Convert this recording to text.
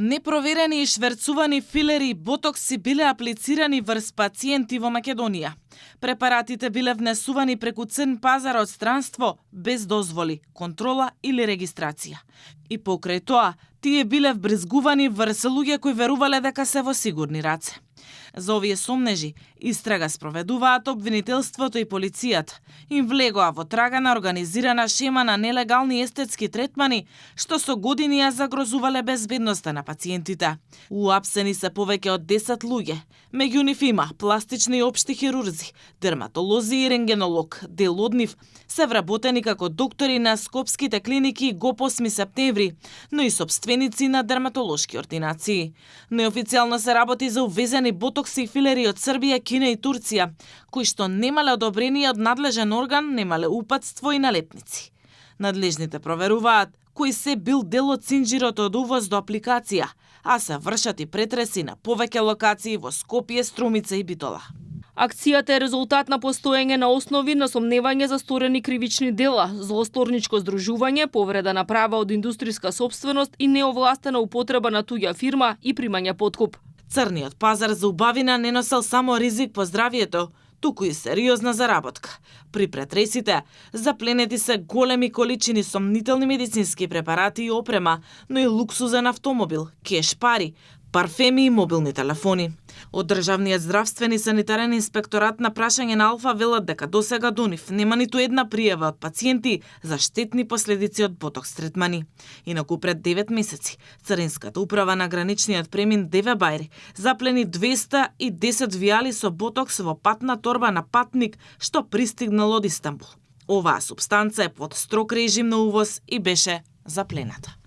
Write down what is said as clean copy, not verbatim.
Непроверени и шверцувани филери и ботокси биле аплицирани врз пациенти во Македонија. Препаратите биле внесувани преку црн пазар од странство, без дозволи, контрола или регистрација. И покрај тоа, тие биле вбрзгувани врз луѓе кои верувале дека се во сигурни раце. За овие сомнежи, истрага спроведуваат обвинителството и полицијата. Им влегоа во трага на организирана шема на нелегални естетски третмани, што со години ја загрозувале безбедноста на пациентите. Уапсени се повеќе од 10 луѓе. Меѓу нив има пластични и општи хирурзи, дерматолози и рентгенолог. Дел од нив се вработени како доктори на скопските клиники ГОП 8 септември, но и сопственици на дерматолошки ординации. Неофицијално се работи за увезени ботокси и филери од Србија, Кина и Турција, кои што немале одобрение од надлежен орган, немале упатство и налепници. Надлежните проверуваат кој се бил дел од цинџирот од увоз до апликација, а се вршат и претреси на повеќе локации во Скопје, Струмица и Битола. Акцијата е резултат на постоење на основи на сомневање за сторени кривични дела, злосторничко здружување, повреда на права од индустријска сопственост и неовластена употреба на туѓа фирма и примање подкуп. Црниот пазар за убавина не носел само ризик по здравието, туку и сериозна заработка. При претресите запленети се големи количини сомнителни медицински препарати и опрема, но и луксузен автомобил, кеш пари, парфеми и мобилни телефони. Од Државниот здравствен и санитарен инспекторат на прашање на Алфа велат дека досега до нив нема ниту една пријава од пациенти за штетни последици од ботокс третмани. Инаку пред 9 месеци Царинската управа на граничниот премин Деве Бајри заплени 210 вијали со ботокс во патна торба на патник што пристигнал од Истанбул. Оваа супстанца е под строг режим на увоз и беше заплената.